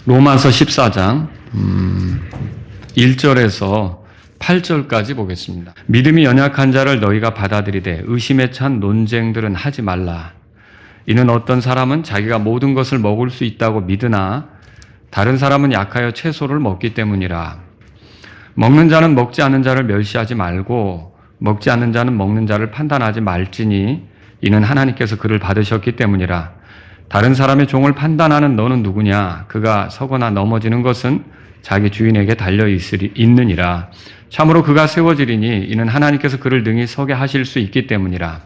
로마서 14장 1절에서 8절까지 보겠습니다. 믿음이 연약한 자를 너희가 받아들이되 의심에 찬 논쟁들은 하지 말라. 이는 어떤 사람은 자기가 모든 것을 먹을 수 있다고 믿으나 다른 사람은 약하여 채소를 먹기 때문이라. 먹는 자는 먹지 않는 자를 멸시하지 말고 먹지 않는 자는 먹는 자를 판단하지 말지니 이는 하나님께서 그를 받으셨기 때문이라. 다른 사람의 종을 판단하는 너는 누구냐? 그가 서거나 넘어지는 것은 자기 주인에게 달려 있느니라. 참으로 그가 세워지리니 이는 하나님께서 그를 능히 서게 하실 수 있기 때문이라.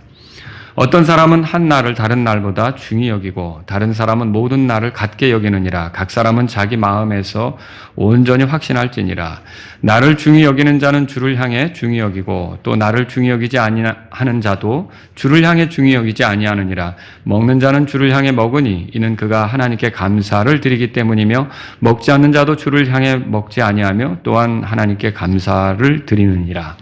어떤 사람은 한 날을 다른 날보다 중히 여기고 다른 사람은 모든 날을 같게 여기느니라. 각 사람은 자기 마음에서 온전히 확신할지니라. 나를 중히 여기는 자는 주를 향해 중히 여기고 또 나를 중히 여기지 아니하는 자도 주를 향해 중히 여기지 아니하느니라. 먹는 자는 주를 향해 먹으니 이는 그가 하나님께 감사를 드리기 때문이며 먹지 않는 자도 주를 향해 먹지 아니하며 또한 하나님께 감사를 드리느니라.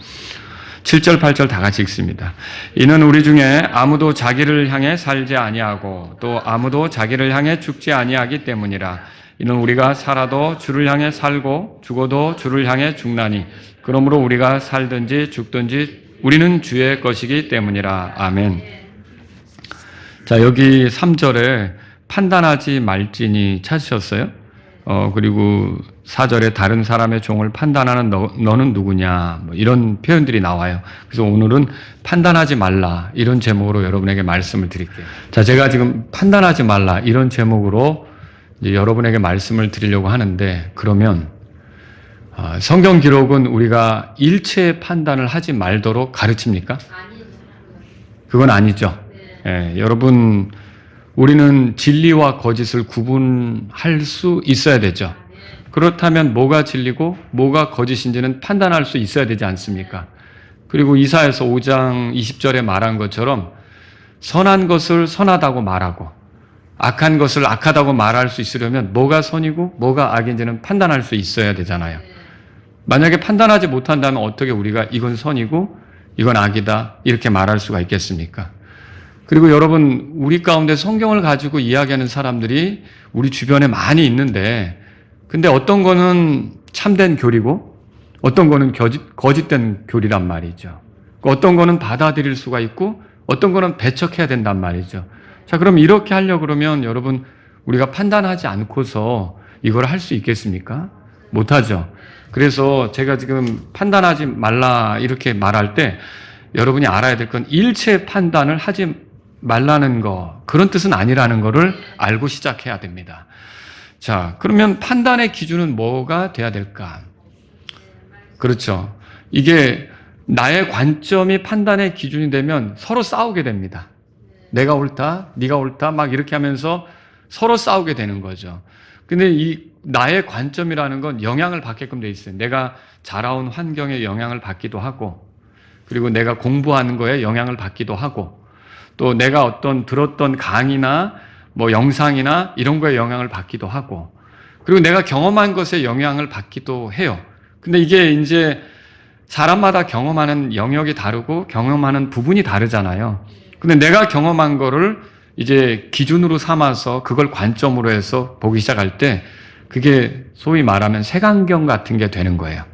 7절, 8절 다 같이 읽습니다. 이는 우리 중에 아무도 자기를 향해 살지 아니하고 또 아무도 자기를 향해 죽지 아니하기 때문이라. 이는 우리가 살아도 주를 향해 살고 죽어도 주를 향해 죽나니 그러므로 우리가 살든지 죽든지 우리는 주의 것이기 때문이라. 아멘. 자, 여기 3절에 판단하지 말지니 찾으셨어요? 그리고 4절에 다른 사람의 종을 판단하는 너는 누구냐, 뭐 이런 표현들이 나와요. 그래서 오늘은 판단하지 말라 이런 제목으로 여러분에게 말씀을 드릴게요. 자, 제가 지금 판단하지 말라 이런 제목으로 이제 여러분에게 말씀을 드리려고 하는데, 그러면 성경 기록은 우리가 일체의 판단을 하지 말도록 가르칩니까? 그건 아니죠. 예, 여러분, 우리는 진리와 거짓을 구분할 수 있어야 되죠. 그렇다면 뭐가 진리고 뭐가 거짓인지는 판단할 수 있어야 되지 않습니까? 그리고 이사야서 5장 20절에 말한 것처럼 선한 것을 선하다고 말하고 악한 것을 악하다고 말할 수 있으려면 뭐가 선이고 뭐가 악인지는 판단할 수 있어야 되잖아요. 만약에 판단하지 못한다면 어떻게 우리가 이건 선이고 이건 악이다 이렇게 말할 수가 있겠습니까? 그리고 여러분, 우리 가운데 성경을 가지고 이야기하는 사람들이 우리 주변에 많이 있는데, 근데 어떤 거는 참된 교리고 어떤 거는 거짓된 교리란 말이죠. 어떤 거는 받아들일 수가 있고 어떤 거는 배척해야 된단 말이죠. 자, 그럼 이렇게 하려고 그러면 여러분, 우리가 판단하지 않고서 이걸 할 수 있겠습니까? 못하죠. 그래서 제가 지금 판단하지 말라 이렇게 말할 때 여러분이 알아야 될 건 일체 판단을 하지 말라는 거, 그런 뜻은 아니라는 거를 알고 시작해야 됩니다. 자, 그러면 판단의 기준은 뭐가 돼야 될까? 그렇죠. 이게 나의 관점이 판단의 기준이 되면 서로 싸우게 됩니다. 내가 옳다, 네가 옳다, 막 이렇게 하면서 서로 싸우게 되는 거죠. 근데 이 나의 관점이라는 건 영향을 받게끔 돼 있어요. 내가 자라온 환경에 영향을 받기도 하고, 그리고 내가 공부하는 거에 영향을 받기도 하고, 또 내가 어떤 들었던 강의나 뭐 영상이나 이런 거에 영향을 받기도 하고, 그리고 내가 경험한 것에 영향을 받기도 해요. 근데 이게 이제 사람마다 경험하는 영역이 다르고 경험하는 부분이 다르잖아요. 근데 내가 경험한 거를 이제 기준으로 삼아서 그걸 관점으로 해서 보기 시작할 때 그게 소위 말하면 색안경 같은 게 되는 거예요.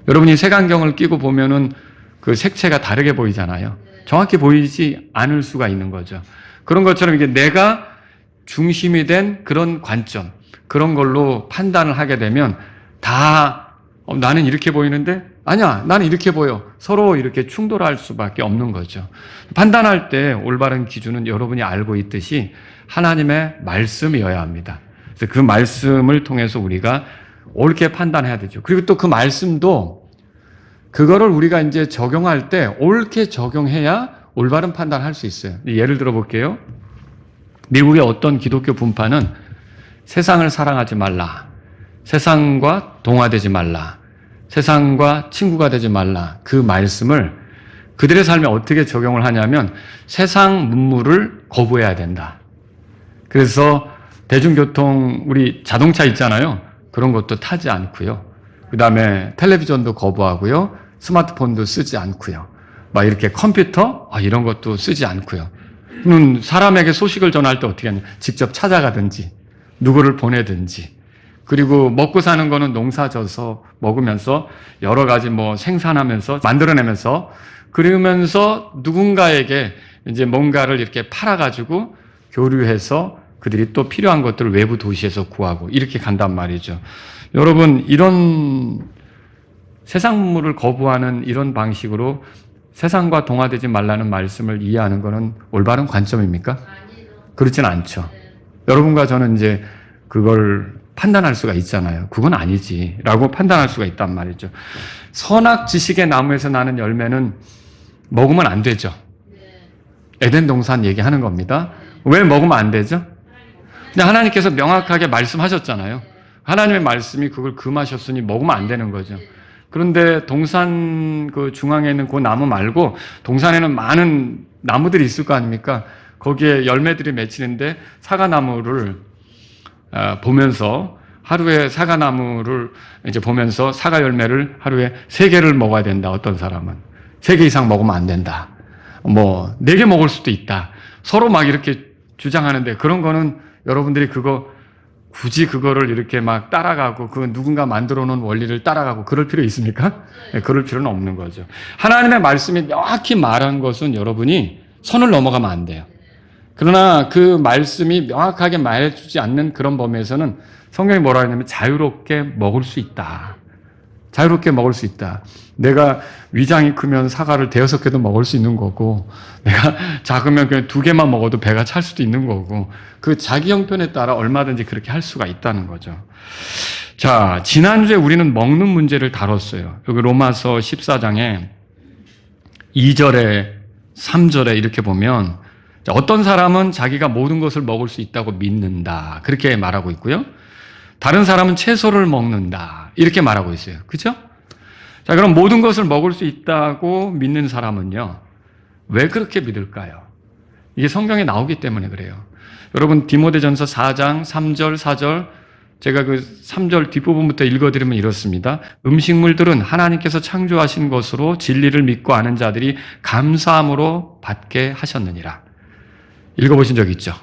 여러분이 색안경을 끼고 보면은 그 색채가 다르게 보이잖아요. 정확히 보이지 않을 수가 있는 거죠. 그런 것처럼 이게 내가 중심이 된 그런 관점, 그런 걸로 판단을 하게 되면 다 나는 이렇게 보이는데 아니야, 나는 이렇게 보여. 서로 이렇게 충돌할 수밖에 없는 거죠. 판단할 때 올바른 기준은 여러분이 알고 있듯이 하나님의 말씀이어야 합니다. 그래서 그 말씀을 통해서 우리가 옳게 판단해야 되죠. 그리고 또 그 말씀도 그거를 우리가 이제 적용할 때 옳게 적용해야 올바른 판단을 할 수 있어요. 예를 들어 볼게요. 미국의 어떤 기독교 분파는 세상을 사랑하지 말라, 세상과 동화되지 말라, 세상과 친구가 되지 말라, 그 말씀을 그들의 삶에 어떻게 적용을 하냐면 세상 문물을 거부해야 된다. 그래서 대중교통, 우리 자동차 있잖아요. 그런 것도 타지 않고요. 그 다음에 텔레비전도 거부하고요. 스마트폰도 쓰지 않고요. 막 이렇게 컴퓨터 이런 것도 쓰지 않고요. 사람에게 소식을 전할 때 어떻게 하냐? 직접 찾아가든지 누구를 보내든지 그리고 먹고 사는 거는 농사 져서 먹으면서 여러 가지 뭐 생산하면서 만들어내면서 그러면서 누군가에게 이제 뭔가를 이렇게 팔아가지고 교류해서 그들이 또 필요한 것들을 외부 도시에서 구하고 이렇게 간단 말이죠. 여러분, 이런 세상 문물을 거부하는 이런 방식으로 세상과 동화되지 말라는 말씀을 이해하는 것은 올바른 관점입니까? 그렇진 않죠. 여러분과 저는 이제 그걸 판단할 수가 있잖아요. 그건 아니지라고 판단할 수가 있단 말이죠. 선악 지식의 나무에서 나는 열매는 먹으면 안 되죠. 에덴 동산 얘기하는 겁니다. 왜 먹으면 안 되죠? 근데 하나님께서 명확하게 말씀하셨잖아요. 하나님의 말씀이 그걸 금하셨으니 먹으면 안 되는 거죠. 그런데 동산 그 중앙에 있는 그 나무 말고 동산에는 많은 나무들이 있을 거 아닙니까? 거기에 열매들이 맺히는데 사과나무를 보면서 하루에 사과나무를 이제 보면서 사과 열매를 하루에 3개를 먹어야 된다. 어떤 사람은 3개 이상 먹으면 안 된다. 뭐 4개 먹을 수도 있다. 서로 막 이렇게 주장하는데 그런 거는 여러분들이 굳이 그거를 이렇게 막 따라가고 그 누군가 만들어 놓은 원리를 따라가고 그럴 필요 있습니까? 네, 그럴 필요는 없는 거죠. 하나님의 말씀이 명확히 말한 것은 여러분이 선을 넘어가면 안 돼요. 그러나 그 말씀이 명확하게 말해주지 않는 그런 범위에서는 성경이 뭐라 하냐면 자유롭게 먹을 수 있다. 자유롭게 먹을 수 있다. 내가 위장이 크면 사과를 5-6개도 먹을 수 있는 거고 내가 작으면 그냥 2개만 먹어도 배가 찰 수도 있는 거고 그 자기 형편에 따라 얼마든지 그렇게 할 수가 있다는 거죠. 자, 지난주에 우리는 먹는 문제를 다뤘어요. 여기 로마서 14장에 2절에 3절에 이렇게 보면 어떤 사람은 자기가 모든 것을 먹을 수 있다고 믿는다. 그렇게 말하고 있고요. 다른 사람은 채소를 먹는다. 이렇게 말하고 있어요. 그렇죠? 자, 그럼 모든 것을 먹을 수 있다고 믿는 사람은요. 왜 그렇게 믿을까요? 이게 성경에 나오기 때문에 그래요. 여러분 디모데전서 4장 3절 4절 제가 그 3절 뒷부분부터 읽어드리면 이렇습니다. 음식물들은 하나님께서 창조하신 것으로 진리를 믿고 아는 자들이 감사함으로 받게 하셨느니라. 읽어보신 적 있죠?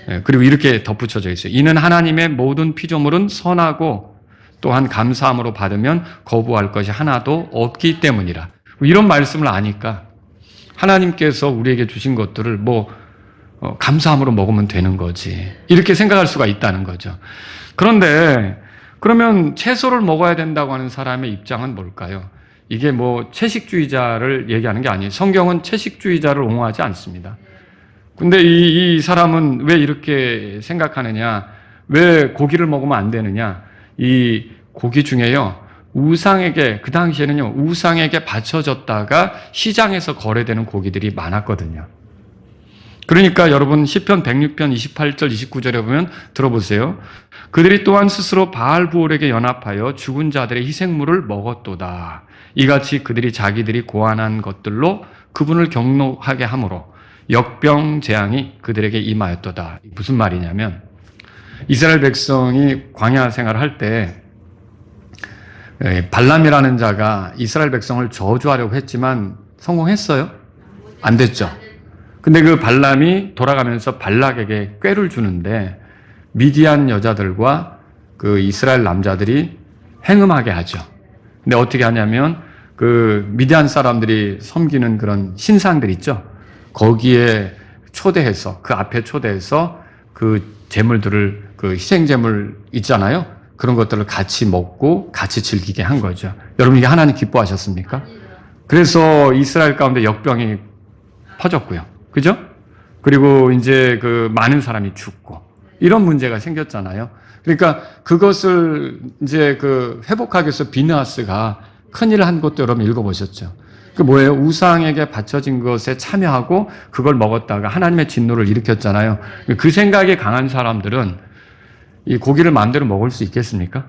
네, 그리고 이렇게 덧붙여져 있어요. 이는 하나님의 모든 피조물은 선하고 또한 감사함으로 받으면 거부할 것이 하나도 없기 때문이라. 이런 말씀을 아니까 하나님께서 우리에게 주신 것들을 감사함으로 먹으면 되는 거지. 이렇게 생각할 수가 있다는 거죠. 그런데 그러면 채소를 먹어야 된다고 하는 사람의 입장은 뭘까요? 이게 채식주의자를 얘기하는 게 아니에요. 성경은 채식주의자를 옹호하지 않습니다. 근데 이 사람은 왜 이렇게 생각하느냐? 왜 고기를 먹으면 안 되느냐? 이 고기 중에요. 그 당시에는요, 우상에게 바쳐졌다가 시장에서 거래되는 고기들이 많았거든요. 그러니까 여러분 시편 106편 28절 29절에 보면 들어보세요. 그들이 또한 스스로 바알부올에게 연합하여 죽은 자들의 희생물을 먹었도다. 이같이 그들이 자기들이 고안한 것들로 그분을 경노하게 함으로 역병 재앙이 그들에게 임하였도다. 무슨 말이냐면 이스라엘 백성이 광야 생활을 할 때 발람이라는 자가 이스라엘 백성을 저주하려고 했지만 성공했어요? 안 됐죠. 근데 그 발람이 돌아가면서 발락에게 꾀를 주는데 미디안 여자들과 그 이스라엘 남자들이 행음하게 하죠. 근데 어떻게 하냐면 그 미디안 사람들이 섬기는 그런 신상들 있죠. 거기에 초대해서 그 앞에 초대해서 그 재물들을 그 희생재물 있잖아요. 그런 것들을 같이 먹고 같이 즐기게 한 거죠. 여러분 이게 하나님 기뻐하셨습니까? 그래서 이스라엘 가운데 역병이 퍼졌고요. 그죠? 그리고 이제 그 많은 사람이 죽고 이런 문제가 생겼잖아요. 그러니까 그것을 이제 그 회복하기 위해서 비느하스가 큰일을 한 것도 여러분 읽어보셨죠? 그 뭐예요? 우상에게 바쳐진 것에 참여하고 그걸 먹었다가 하나님의 진노를 일으켰잖아요. 그 생각이 강한 사람들은 이 고기를 마음대로 먹을 수 있겠습니까?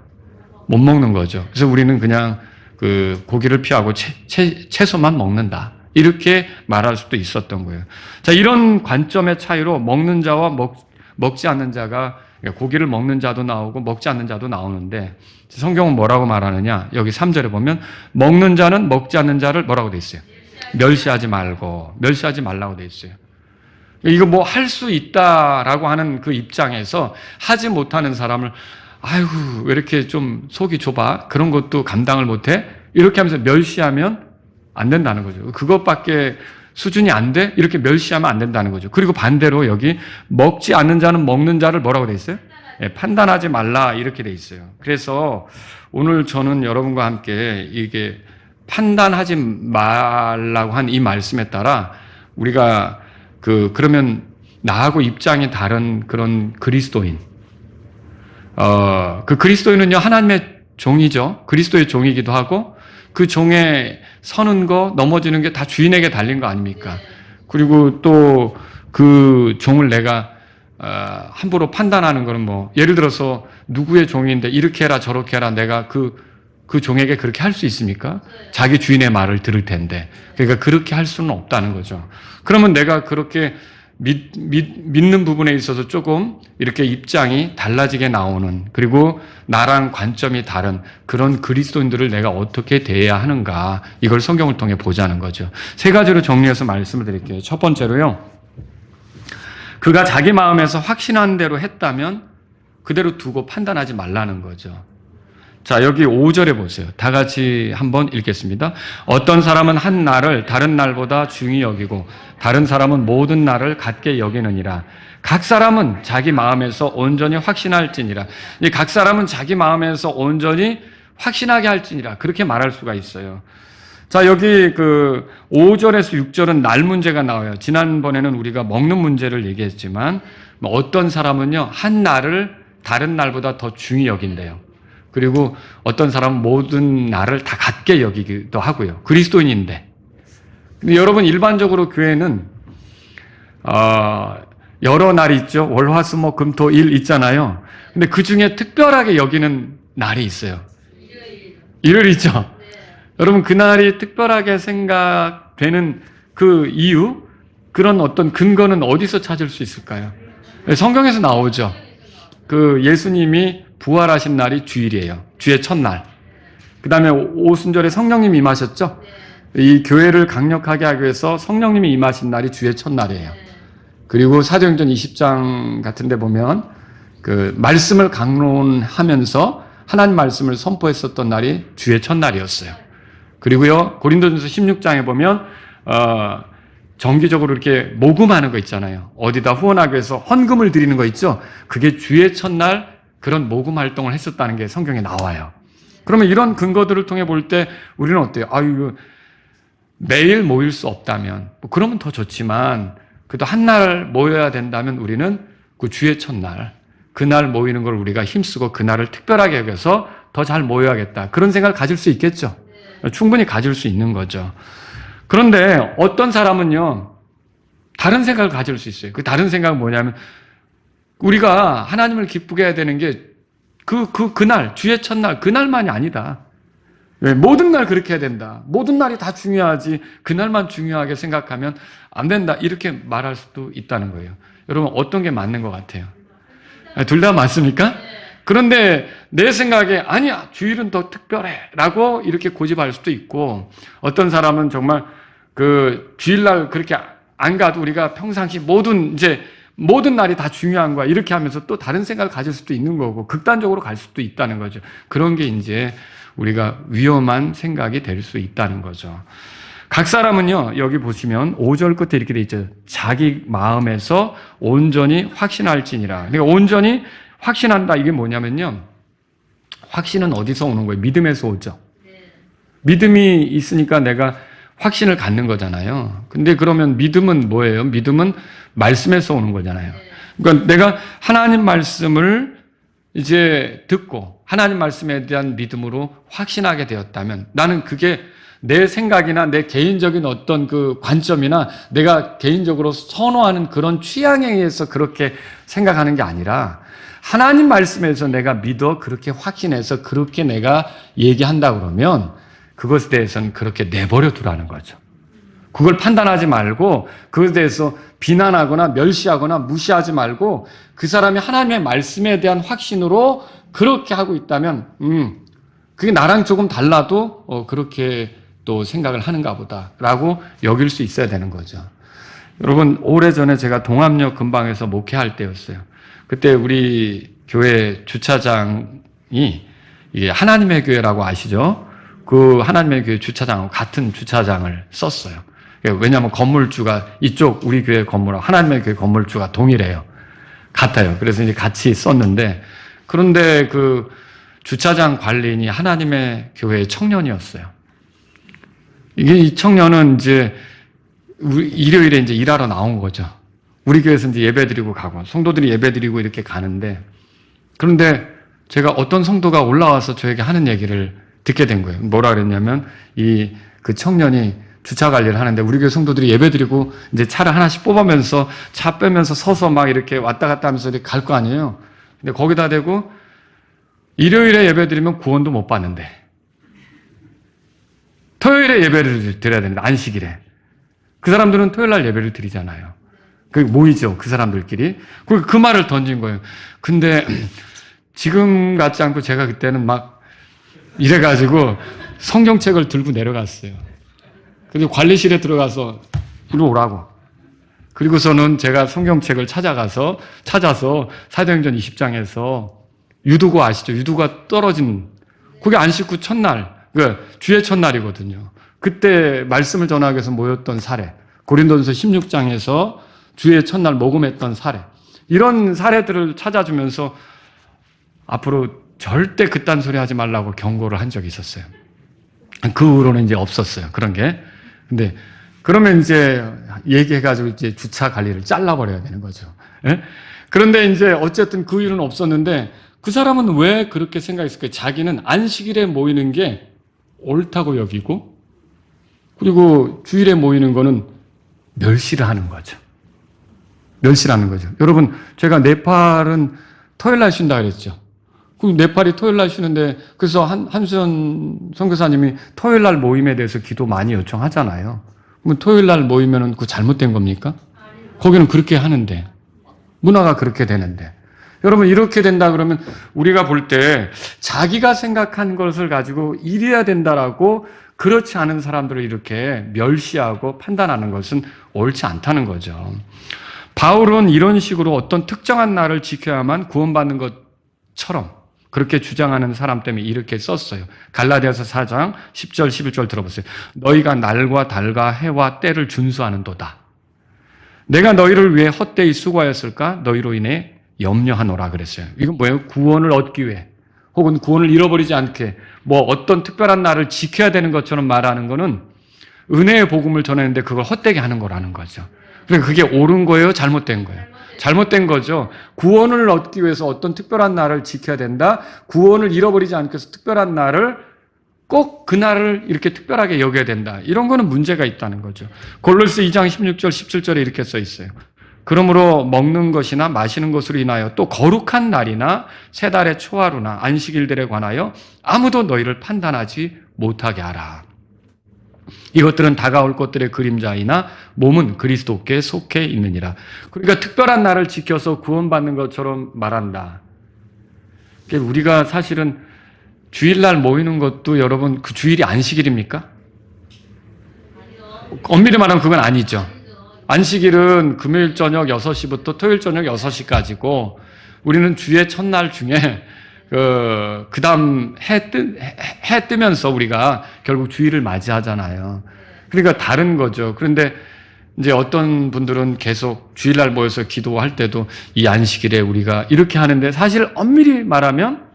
못 먹는 거죠. 그래서 우리는 그냥 그 고기를 피하고 채소만 먹는다. 이렇게 말할 수도 있었던 거예요. 자, 이런 관점의 차이로 먹는 자와 먹지 않는 자가 고기를 먹는 자도 나오고 먹지 않는 자도 나오는데 성경은 뭐라고 말하느냐? 여기 3절에 보면 먹는 자는 먹지 않는 자를 뭐라고 돼 있어요? 멸시하지 말라고 돼 있어요. 이거 할 수 있다라고 하는 그 입장에서 하지 못하는 사람을 아이고, 왜 이렇게 좀 속이 좁아? 그런 것도 감당을 못해? 이렇게 하면서 멸시하면 안 된다는 거죠. 그것밖에 수준이 안 돼? 이렇게 멸시하면 안 된다는 거죠. 그리고 반대로 여기 먹지 않는 자는 먹는 자를 뭐라고 돼 있어요? 판단하지 말라 이렇게 돼 있어요. 그래서 오늘 저는 여러분과 함께 이게 판단하지 말라고 한 이 말씀에 따라 우리가 그러면 나하고 입장이 다른 그런 그리스도인, 그 그리스도인은요 하나님의 종이죠. 그리스도의 종이기도 하고 그 종에 서는 거 넘어지는 게 다 주인에게 달린 거 아닙니까? 그리고 또 그 종을 내가 함부로 판단하는 거는 뭐 예를 들어서 누구의 종인데 이렇게 해라 저렇게 해라 내가 그 종에게 그렇게 할 수 있습니까? 자기 주인의 말을 들을 텐데 그러니까 그렇게 할 수는 없다는 거죠. 그러면 내가 그렇게 믿는 부분에 있어서 조금 이렇게 입장이 달라지게 나오는 그리고 나랑 관점이 다른 그런 그리스도인들을 내가 어떻게 대해야 하는가 이걸 성경을 통해 보자는 거죠. 세 가지로 정리해서 말씀을 드릴게요. 첫 번째로요. 그가 자기 마음에서 확신한 대로 했다면 그대로 두고 판단하지 말라는 거죠. 자, 여기 5절에 보세요. 다 같이 한번 읽겠습니다. 어떤 사람은 한 날을 다른 날보다 중히 여기고 다른 사람은 모든 날을 같게 여기느니라. 각 사람은 자기 마음에서 온전히 확신할지니라. 각 사람은 자기 마음에서 온전히 확신하게 할지니라. 그렇게 말할 수가 있어요. 자, 여기 5절에서 6절은 날 문제가 나와요. 지난번에는 우리가 먹는 문제를 얘기했지만 어떤 사람은요, 한 날을 다른 날보다 더 중히 여긴대요. 그리고 어떤 사람은 모든 날을 다 같게 여기기도 하고요. 그리스도인인데. 근데 여러분, 일반적으로 교회는, 여러 날이 있죠. 월, 화, 수, 목, 금, 토, 일 있잖아요. 근데 그 중에 특별하게 여기는 날이 있어요. 일요일이죠. 여러분, 그날이 특별하게 생각되는 그 이유, 그런 어떤 근거는 어디서 찾을 수 있을까요? 성경에서 나오죠. 예수님이 부활하신 날이 주일이에요. 주의 첫날. 그 다음에 오순절에 성령님이 임하셨죠? 이 교회를 강력하게 하기 위해서 성령님이 임하신 날이 주의 첫날이에요. 그리고 사도행전 20장 같은 데 보면 말씀을 강론하면서 하나님 말씀을 선포했었던 날이 주의 첫날이었어요. 그리고요, 고린도전서 16장에 보면, 정기적으로 이렇게 모금하는 거 있잖아요. 어디다 후원하기 위해서 헌금을 드리는 거 있죠? 그게 주의 첫날 그런 모금 활동을 했었다는 게 성경에 나와요. 그러면 이런 근거들을 통해 볼 때 우리는 어때요? 매일 모일 수 없다면, 그러면 더 좋지만, 그래도 한 날 모여야 된다면 우리는 그 주의 첫날, 그날 모이는 걸 우리가 힘쓰고 그날을 특별하게 여겨서 더 잘 모여야겠다. 그런 생각을 가질 수 있겠죠? 충분히 가질 수 있는 거죠. 그런데 어떤 사람은요, 다른 생각을 가질 수 있어요. 그 다른 생각은 뭐냐면, 우리가 하나님을 기쁘게 해야 되는 게 그날, 주의 첫날, 그날만이 아니다. 왜? 모든 날 그렇게 해야 된다. 모든 날이 다 중요하지, 그날만 중요하게 생각하면 안 된다. 이렇게 말할 수도 있다는 거예요. 여러분, 어떤 게 맞는 것 같아요? 둘 다 맞습니까? 그런데 내 생각에 아니야, 주일은 더 특별해 라고 이렇게 고집할 수도 있고, 어떤 사람은 정말 주일날 그렇게 안 가도 우리가 평상시 모든 날이 다 중요한 거야 이렇게 하면서 또 다른 생각을 가질 수도 있는 거고, 극단적으로 갈 수도 있다는 거죠. 그런 게 이제 우리가 위험한 생각이 될 수 있다는 거죠. 각 사람은요, 여기 보시면 5절 끝에 이렇게 돼 있죠. 자기 마음에서 온전히 확신할지니라. 그러니까 온전히 확신한다, 이게 뭐냐면요, 확신은 어디서 오는 거예요? 믿음에서 오죠. 믿음이 있으니까 내가 확신을 갖는 거잖아요. 근데 그러면 믿음은 뭐예요? 믿음은 말씀에서 오는 거잖아요. 그러니까 내가 하나님 말씀을 이제 듣고 하나님 말씀에 대한 믿음으로 확신하게 되었다면, 나는 그게 내 생각이나 내 개인적인 어떤 관점이나 내가 개인적으로 선호하는 그런 취향에 의해서 그렇게 생각하는 게 아니라, 하나님 말씀에서 내가 믿어 그렇게 확신해서 그렇게 내가 얘기한다 그러면 그것에 대해서는 그렇게 내버려 두라는 거죠. 그걸 판단하지 말고 그것에 대해서 비난하거나 멸시하거나 무시하지 말고, 그 사람이 하나님의 말씀에 대한 확신으로 그렇게 하고 있다면 그게 나랑 조금 달라도 그렇게 또 생각을 하는가 보다라고 여길 수 있어야 되는 거죠. 여러분, 오래전에 제가 동암역 근방에서 목회할 때였어요. 그때 우리 교회 주차장이 이게 하나님의 교회라고 아시죠? 그 하나님의 교회 주차장하고 같은 주차장을 썼어요. 왜냐하면 건물주가 이쪽 우리 교회 건물하고 하나님의 교회 건물주가 동일해요. 같아요. 그래서 이제 같이 썼는데, 그런데 그 주차장 관리인이 하나님의 교회의 청년이었어요. 이 청년은 이제 일요일에 이제 일하러 나온 거죠. 우리 교회에서 이제 예배 드리고 가고, 성도들이 예배 드리고 이렇게 가는데, 그런데 제가 어떤 성도가 올라와서 저에게 하는 얘기를 듣게 된 거예요. 뭐라 그랬냐면, 그 청년이 주차 관리를 하는데, 우리 교회 성도들이 예배 드리고 이제 차를 하나씩 뽑으면서 차 빼면서 서서 막 이렇게 왔다 갔다 하면서 이렇게 갈 거 아니에요. 근데 거기다 대고 일요일에 예배 드리면 구원도 못 받는데, 토요일에 예배를 드려야 되는데, 안식일에. 그 사람들은 토요일 날 예배를 드리잖아요. 모이죠, 그 사람들끼리. 그 말을 던진 거예요. 근데 지금 같지 않고 제가 그때는 막 이래가지고 성경책을 들고 내려갔어요. 근데 관리실에 들어가서 이리 오라고. 그리고서는 제가 성경책을 찾아서 사도행전 20장에서 유두고 아시죠? 유두가 떨어진, 그게 안식 후 첫날, 주의 첫날이거든요. 그때 말씀을 전하기 위해서 모였던 사례, 고린도전서 16장에서 주의 첫날 모금했던 사례, 이런 사례들을 찾아주면서 앞으로 절대 그딴 소리 하지 말라고 경고를 한 적이 있었어요. 그 후로는 이제 없었어요, 그런 게. 근데 그러면 이제 얘기해가지고 이제 주차 관리를 잘라버려야 되는 거죠. 예? 그런데 이제 어쨌든 그 일은 없었는데, 그 사람은 왜 그렇게 생각했을까요? 자기는 안식일에 모이는 게 옳다고 여기고, 그리고 주일에 모이는 거는 멸시를 하는 거죠. 멸시라는 거죠. 여러분, 제가 네팔은 토요일 날 쉰다 그랬죠. 그럼 네팔이 토요일 날 쉬는데, 그래서 한수연 선교사님이 토요일 날 모임에 대해서 기도 많이 요청하잖아요. 그럼 토요일 날 모이면은 그거 잘못된 겁니까? 거기는 그렇게 하는데, 문화가 그렇게 되는데. 여러분, 이렇게 된다 그러면 우리가 볼 때 자기가 생각한 것을 가지고 이래야 된다라고, 그렇지 않은 사람들을 이렇게 멸시하고 판단하는 것은 옳지 않다는 거죠. 바울은 이런 식으로 어떤 특정한 날을 지켜야만 구원받는 것처럼 그렇게 주장하는 사람 때문에 이렇게 썼어요. 갈라디아서 4장 10절 11절 들어보세요. 너희가 날과 달과 해와 때를 준수하는도다. 내가 너희를 위해 헛되이 수고하였을까? 너희로 인해 염려하노라 그랬어요. 이건 뭐예요? 구원을 얻기 위해, 혹은 구원을 잃어버리지 않게 어떤 특별한 날을 지켜야 되는 것처럼 말하는 거는 은혜의 복음을 전하는데 그걸 헛되게 하는 거라는 거죠. 그러니까 그게 옳은 거예요? 잘못된 거예요? 잘못된 거죠. 구원을 얻기 위해서 어떤 특별한 날을 지켜야 된다. 구원을 잃어버리지 않기 위해서 특별한 날을 꼭 그 날을 이렇게 특별하게 여겨야 된다. 이런 거는 문제가 있다는 거죠. 골로새 2장 16절 17절에 이렇게 써 있어요. 그러므로 먹는 것이나 마시는 것으로 인하여 또 거룩한 날이나 세 달의 초하루나 안식일들에 관하여 아무도 너희를 판단하지 못하게 하라. 이것들은 다가올 것들의 그림자이나 몸은 그리스도께 속해 있느니라. 그러니까 특별한 날을 지켜서 구원받는 것처럼 말한다. 우리가 사실은 주일날 모이는 것도, 여러분, 그 주일이 안식일입니까? 엄밀히 말하면 그건 아니죠. 안식일은 금요일 저녁 6시부터 토요일 저녁 6시까지고, 우리는 주의 첫날 중에 그 다음 해 뜨면서 우리가 결국 주일을 맞이하잖아요. 그러니까 다른 거죠. 그런데 이제 어떤 분들은 계속 주일날 모여서 기도할 때도 이 안식일에 우리가 이렇게 하는데, 사실 엄밀히 말하면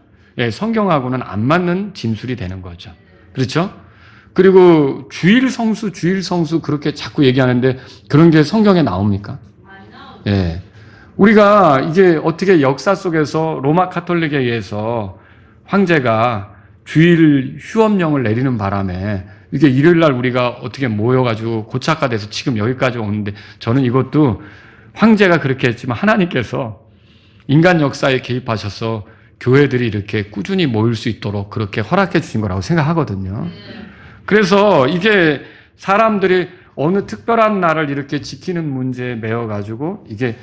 성경하고는 안 맞는 진술이 되는 거죠. 그렇죠? 그리고 주일 성수 그렇게 자꾸 얘기하는데, 그런 게 성경에 나옵니까? 예. 우리가 이게 어떻게 역사 속에서 로마 카톨릭에 의해서 황제가 주일 휴업령을 내리는 바람에 이게 일요일 날 우리가 어떻게 모여가지고 고착화돼서 지금 여기까지 오는데, 저는 이것도 황제가 그렇게 했지만 하나님께서 인간 역사에 개입하셔서 교회들이 이렇게 꾸준히 모일 수 있도록 그렇게 허락해 주신 거라고 생각하거든요. 그래서 이게 사람들이 어느 특별한 날을 이렇게 지키는 문제에 매여가지고 이게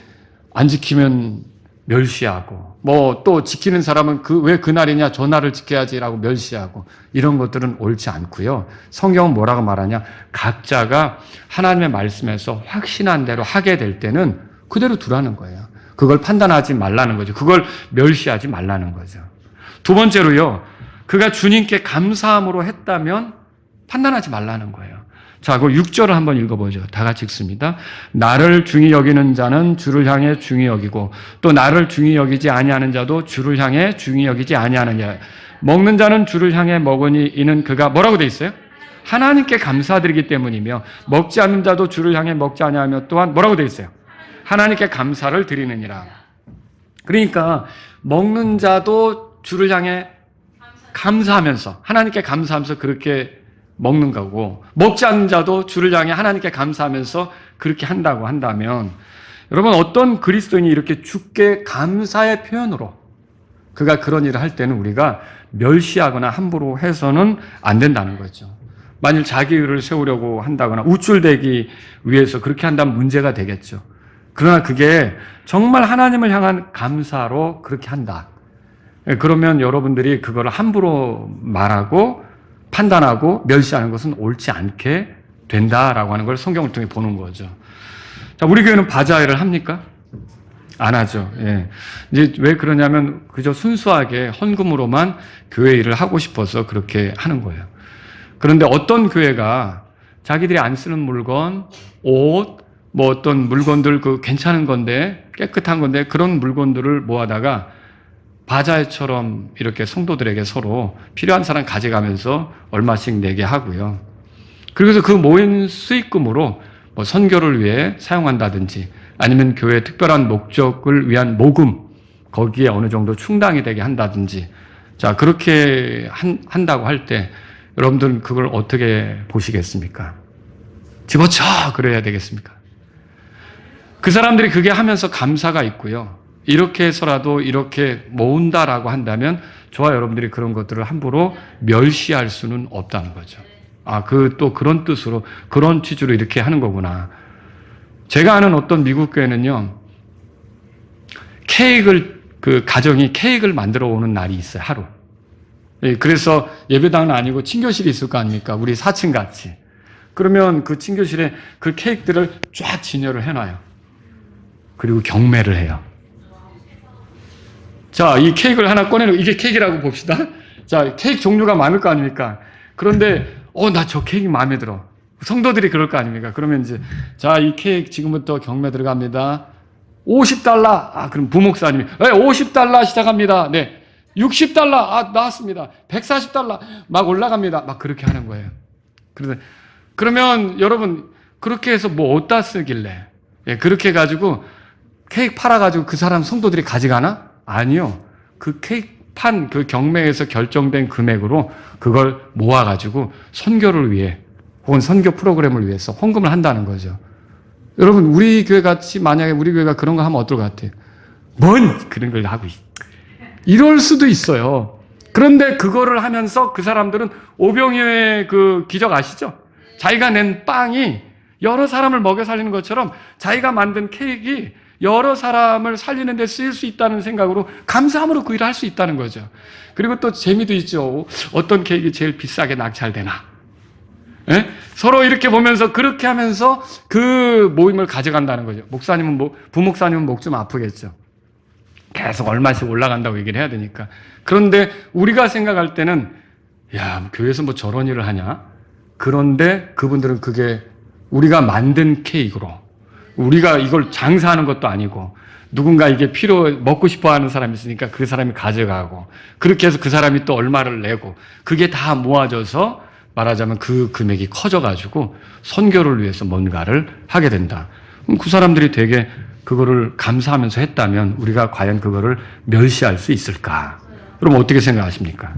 안 지키면 멸시하고, 또 지키는 사람은 왜 그 날이냐, 저 날을 지켜야지라고 멸시하고, 이런 것들은 옳지 않고요. 성경은 뭐라고 말하냐? 각자가 하나님의 말씀에서 확신한 대로 하게 될 때는 그대로 두라는 거예요. 그걸 판단하지 말라는 거죠. 그걸 멸시하지 말라는 거죠. 두 번째로요. 그가 주님께 감사함으로 했다면 판단하지 말라는 거예요. 자, 그 6절을 한번 읽어보죠. 다 같이 읽습니다. 나를 중히 여기는 자는 주를 향해 중히 여기고 또 나를 중히 여기지 아니하는 자도 주를 향해 중히 여기지 아니하느냐. 먹는 자는 주를 향해 먹으니 이는 그가 뭐라고 돼 있어요? 하나님께 감사드리기 때문이며 먹지 않는 자도 주를 향해 먹지 아니하며 또한 뭐라고 돼 있어요? 하나님께 감사를 드리느니라. 그러니까 먹는 자도 주를 향해 감사하면서 하나님께 감사하면서 그렇게 먹는 거고 먹지 않는 자도 주를 향해 하나님께 감사하면서 그렇게 한다고 한다면 여러분 어떤 그리스도인이 이렇게 주께 감사의 표현으로 그가 그런 일을 할 때는 우리가 멸시하거나 함부로 해서는 안 된다는 거죠. 만일 자기 의를 세우려고 한다거나 우쭐대기 위해서 그렇게 한다면 문제가 되겠죠. 그러나 그게 정말 하나님을 향한 감사로 그렇게 한다. 그러면 여러분들이 그걸 함부로 말하고 판단하고 멸시하는 것은 옳지 않게 된다라고 하는 걸 성경을 통해 보는 거죠. 자, 우리 교회는 바자회를 합니까? 안 하죠. 예. 이제 왜 그러냐면 그저 순수하게 헌금으로만 교회 일을 하고 싶어서 그렇게 하는 거예요. 그런데 어떤 교회가 자기들이 안 쓰는 물건, 옷, 뭐 어떤 물건들 그 괜찮은 건데 깨끗한 건데 그런 물건들을 모아다가 바자회처럼 이렇게 성도들에게 서로 필요한 사람 가져가면서 얼마씩 내게 하고요. 그래서 그 모인 수익금으로 뭐 선교를 위해 사용한다든지 아니면 교회 특별한 목적을 위한 모금 거기에 어느 정도 충당이 되게 한다든지 자 그렇게 한다고 할 때 여러분들은 그걸 어떻게 보시겠습니까? 집어쳐 그래야 되겠습니까? 그 사람들이 그게 하면서 감사가 있고요. 이렇게 해서라도 이렇게 모은다라고 한다면 저와 여러분들이 그런 것들을 함부로 멸시할 수는 없다는 거죠. 아, 또 그런 뜻으로 그런 취지로 이렇게 하는 거구나. 제가 아는 어떤 미국 교회는요. 그 가정이 케이크를 만들어 오는 날이 있어요. 하루. 그래서 예배당은 아니고 친교실이 있을 거 아닙니까? 우리 4층 같이. 그러면 그 친교실에 그 케이크들을 쫙 진열을 해놔요. 그리고 경매를 해요. 자, 이 케이크를 하나 꺼내놓고 이게 케이크라고 봅시다. 자, 케이크 종류가 많을 거 아닙니까? 그런데 나 저 케이크 마음에 들어. 성도들이 그럴 거 아닙니까? 그러면 이제 자, 이 케이크 지금부터 경매 들어갑니다. $50. 아, 그럼 부목사님이 50$ 시작합니다. 네. $60. 아, 나왔습니다. $140. 막 올라갑니다. 막 그렇게 하는 거예요. 그러면 여러분 그렇게 해서 뭐 어디다 쓰길래? 예, 그렇게 해가지고 케이크 팔아가지고 그 사람 성도들이 가져가나? 아니요. 그 케이크 판 그 경매에서 결정된 금액으로 그걸 모아가지고 선교를 위해 혹은 선교 프로그램을 위해서 헌금을 한다는 거죠. 여러분 우리 교회 같이 만약에 우리 교회가 그런 거 하면 어떨 것 같아요? 뭔 그런 걸 하고 있어. 이럴 수도 있어요. 그런데 그거를 하면서 그 사람들은 오병이어의 그 기적 아시죠? 자기가 낸 빵이 여러 사람을 먹여 살리는 것처럼 자기가 만든 케이크가 여러 사람을 살리는 데 쓰일 수 있다는 생각으로 감사함으로 그 일을 할 수 있다는 거죠. 그리고 또 재미도 있죠. 어떤 케이크 제일 비싸게 낙찰되나. 예? 서로 이렇게 보면서 그렇게 하면서 그 모임을 가져간다는 거죠. 목사님은 부목사님은 목 좀 아프겠죠. 계속 얼마씩 올라간다고 얘기를 해야 되니까. 그런데 우리가 생각할 때는 야, 교회에서 뭐 저런 일을 하냐? 그런데 그분들은 그게 우리가 만든 케이크로 우리가 이걸 장사하는 것도 아니고 누군가 이게 먹고 싶어 하는 사람이 있으니까 그 사람이 가져가고 그렇게 해서 그 사람이 또 얼마를 내고 그게 다 모아져서 말하자면 그 금액이 커져가지고 선교를 위해서 뭔가를 하게 된다. 그럼 그 사람들이 되게 그거를 감사하면서 했다면 우리가 과연 그거를 멸시할 수 있을까? 그럼 어떻게 생각하십니까?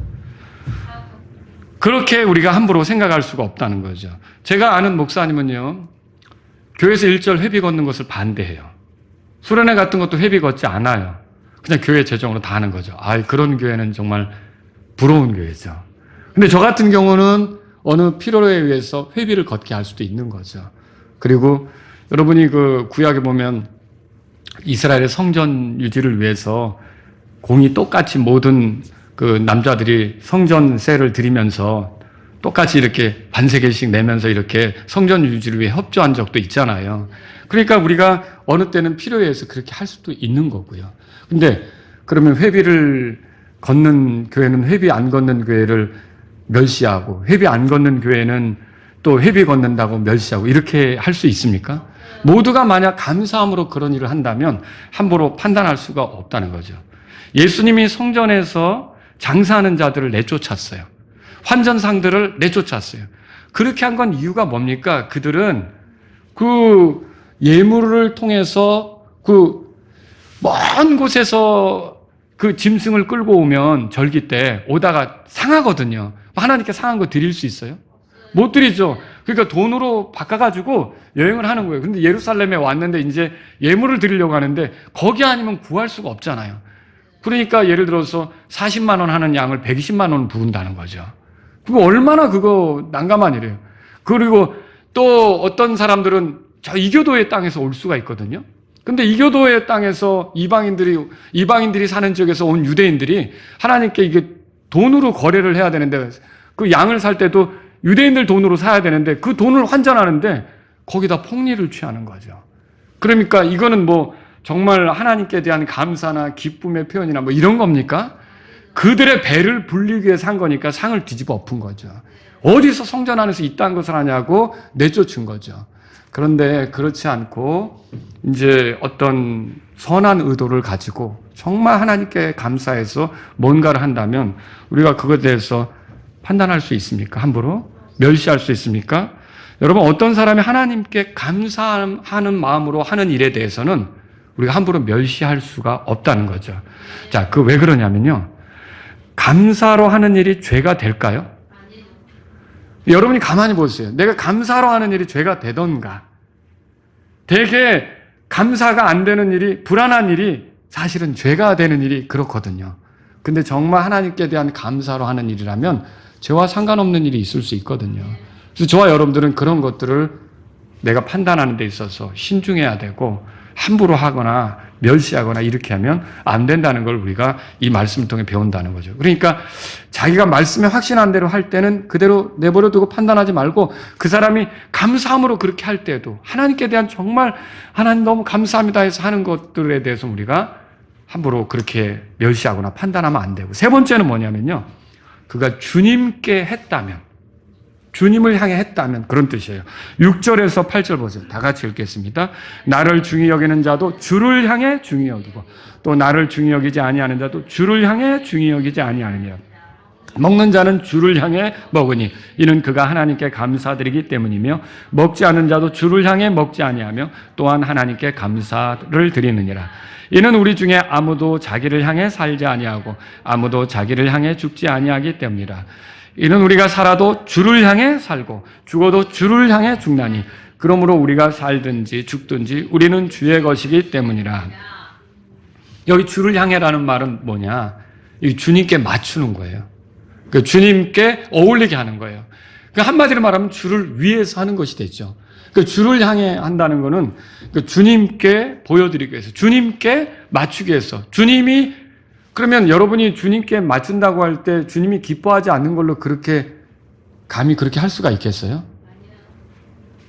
그렇게 우리가 함부로 생각할 수가 없다는 거죠. 제가 아는 목사님은요. 교회에서 일절 회비 걷는 것을 반대해요. 수련회 같은 것도 회비 걷지 않아요. 그냥 교회 재정으로 다 하는 거죠. 그런 교회는 정말 부러운 교회죠. 근데 저 같은 경우는 어느 필요에 의해서 회비를 걷게 할 수도 있는 거죠. 그리고 여러분이 그 구약에 보면 이스라엘의 성전 유지를 위해서 공이 똑같이 모든 그 남자들이 성전세를 드리면서 똑같이 이렇게 반세개씩 내면서 이렇게 성전 유지를 위해 협조한 적도 있잖아요. 그러니까 우리가 어느 때는 필요에 의해서 그렇게 할 수도 있는 거고요. 근데 그러면 회비를 걷는 교회는 회비 안 걷는 교회를 멸시하고 회비 안 걷는 교회는 또 회비 걷는다고 멸시하고 이렇게 할 수 있습니까? 모두가 만약 감사함으로 그런 일을 한다면 함부로 판단할 수가 없다는 거죠. 예수님이 성전에서 장사하는 자들을 내쫓았어요. 환전상들을 내쫓았어요. 그렇게 한 건 이유가 뭡니까? 그들은 그 예물을 통해서 그 먼 곳에서 그 짐승을 끌고 오면 절기 때 오다가 상하거든요. 하나님께 상한 거 드릴 수 있어요? 못 드리죠. 그러니까 돈으로 바꿔가지고 여행을 하는 거예요. 근데 예루살렘에 왔는데 이제 예물을 드리려고 하는데 거기 아니면 구할 수가 없잖아요. 그러니까 예를 들어서 40만 원 하는 양을 120만 원 부른다는 거죠. 그거 얼마나 그거 난감한 일이에요. 그리고 또 어떤 사람들은 저 이교도의 땅에서 올 수가 있거든요. 근데 이교도의 땅에서 이방인들이 사는 지역에서 온 유대인들이 하나님께 이게 돈으로 거래를 해야 되는데 그 양을 살 때도 유대인들 돈으로 사야 되는데 그 돈을 환전하는데 거기다 폭리를 취하는 거죠. 그러니까 이거는 뭐 정말 하나님께 대한 감사나 기쁨의 표현이나 뭐 이런 겁니까? 그들의 배를 불리기 위해서 한 거니까 상을 뒤집어 엎은 거죠. 어디서 성전 안에서 이딴 것을 하냐고 내쫓은 거죠. 그런데 그렇지 않고 이제 어떤 선한 의도를 가지고 정말 하나님께 감사해서 뭔가를 한다면 우리가 그것에 대해서 판단할 수 있습니까? 함부로? 멸시할 수 있습니까? 여러분, 어떤 사람이 하나님께 감사하는 마음으로 하는 일에 대해서는 우리가 함부로 멸시할 수가 없다는 거죠. 자, 그 왜 그러냐면요. 감사로 하는 일이 죄가 될까요? 여러분이 가만히 보세요. 내가 감사로 하는 일이 죄가 되던가. 되게 감사가 안 되는 일이, 불안한 일이 사실은 죄가 되는 일이 그렇거든요. 근데 정말 하나님께 대한 감사로 하는 일이라면 죄와 상관없는 일이 있을 수 있거든요. 그래서 저와 여러분들은 그런 것들을 내가 판단하는 데 있어서 신중해야 되고 함부로 하거나 멸시하거나 이렇게 하면 안 된다는 걸 우리가 이 말씀을 통해 배운다는 거죠. 그러니까 자기가 말씀에 확신한 대로 할 때는 그대로 내버려 두고 판단하지 말고 그 사람이 감사함으로 그렇게 할 때도 하나님께 대한 정말 하나님 너무 감사합니다 해서 하는 것들에 대해서 우리가 함부로 그렇게 멸시하거나 판단하면 안 되고, 세 번째는 뭐냐면요. 그가 주님께 했다면, 주님을 향해 했다면 그런 뜻이에요. 6절에서 8절 보세요. 다 같이 읽겠습니다. 나를 중히 여기는 자도 주를 향해 중히 여기고 또 나를 중히 여기지 아니하는 자도 주를 향해 중히 여기지 아니하느니라. 먹는 자는 주를 향해 먹으니 이는 그가 하나님께 감사드리기 때문이며 먹지 않는 자도 주를 향해 먹지 아니하며 또한 하나님께 감사를 드리느니라. 이는 우리 중에 아무도 자기를 향해 살지 아니하고 아무도 자기를 향해 죽지 아니하기 때문이라. 이는 우리가 살아도 주를 향해 살고 죽어도 주를 향해 죽나니 그러므로 우리가 살든지 죽든지 우리는 주의 것이기 때문이라. 여기 주를 향해라는 말은 뭐냐? 이 주님께 맞추는 거예요. 그 주님께 어울리게 하는 거예요. 그 한마디로 말하면 주를 위해서 하는 것이 되죠. 그 주를 향해 한다는 것은 그 주님께 보여드리기 위해서, 주님께 맞추기 위해서, 주님이 그러면 여러분이 주님께 맞춘다고 할 때 주님이 기뻐하지 않는 걸로 그렇게 감히 그렇게 할 수가 있겠어요?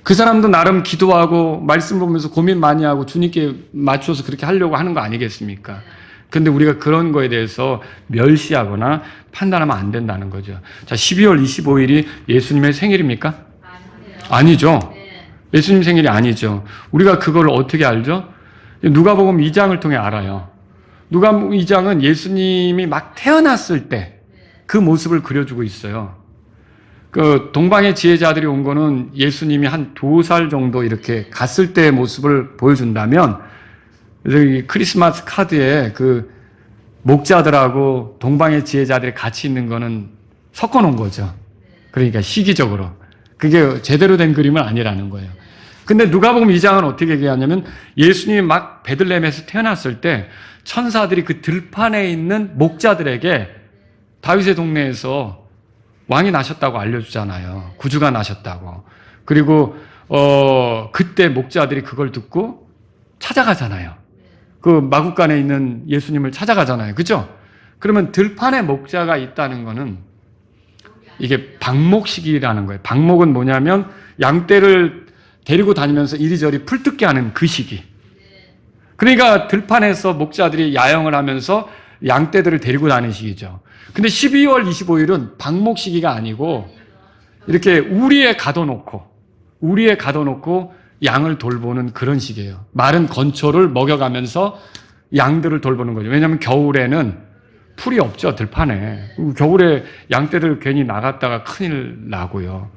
그 사람도 나름 기도하고 말씀 보면서 고민 많이 하고 주님께 맞춰서 그렇게 하려고 하는 거 아니겠습니까? 그런데 우리가 그런 거에 대해서 멸시하거나 판단하면 안 된다는 거죠. 자, 12월 25일이 예수님의 생일입니까? 아니죠. 예수님 생일이 아니죠. 우리가 그걸 어떻게 알죠? 누가복음 2장을 통해 알아요. 누가복음 2장은 예수님이 막 태어났을 때 그 모습을 그려주고 있어요. 그 동방의 지혜자들이 온 거는 예수님이 한 2살 정도 이렇게 갔을 때의 모습을 보여준다면, 여기 크리스마스 카드에 그 목자들하고 동방의 지혜자들이 같이 있는 거는 섞어 놓은 거죠. 그러니까 시기적으로. 그게 제대로 된 그림은 아니라는 거예요. 근데 누가복음 2장은 어떻게 얘기하냐면 예수님이 막 베들레헴에서 태어났을 때 천사들이 그 들판에 있는 목자들에게 다윗의 동네에서 왕이 나셨다고 알려주잖아요. 구주가 나셨다고. 그리고 그때 목자들이 그걸 듣고 찾아가잖아요. 그 마구간에 있는 예수님을 찾아가잖아요. 그죠? 그러면 들판에 목자가 있다는 거는 이게 방목식이라는 거예요. 방목은 뭐냐면 양떼를 데리고 다니면서 이리저리 풀뜯게 하는 그 시기. 그러니까 들판에서 목자들이 야영을 하면서 양떼들을 데리고 다니는 시기죠. 근데 12월 25일은 방목 시기가 아니고 이렇게 우리에 가둬놓고 양을 돌보는 그런 시기예요. 마른 건초를 먹여가면서 양들을 돌보는 거죠. 왜냐하면 겨울에는 풀이 없죠, 들판에. 겨울에 양떼들 괜히 나갔다가 큰일 나고요.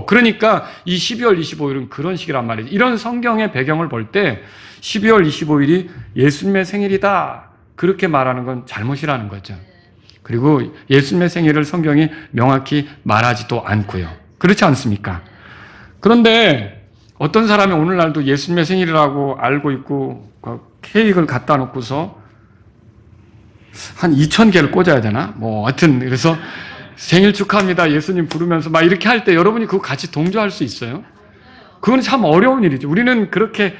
그러니까 이 12월 25일은 그런 시기란 말이죠. 이런 성경의 배경을 볼 때 12월 25일이 예수님의 생일이다, 그렇게 말하는 건 잘못이라는 거죠. 그리고 예수님의 생일을 성경이 명확히 말하지도 않고요. 그렇지 않습니까? 그런데 어떤 사람이 오늘날도 예수님의 생일이라고 알고 있고 케이크를 갖다 놓고서 한 2,000개를 꽂아야 되나? 하여튼 그래서 생일 축하합니다 예수님 부르면서 막 이렇게 할 때 여러분이 그거 같이 동조할 수 있어요? 그건 참 어려운 일이죠. 우리는 그렇게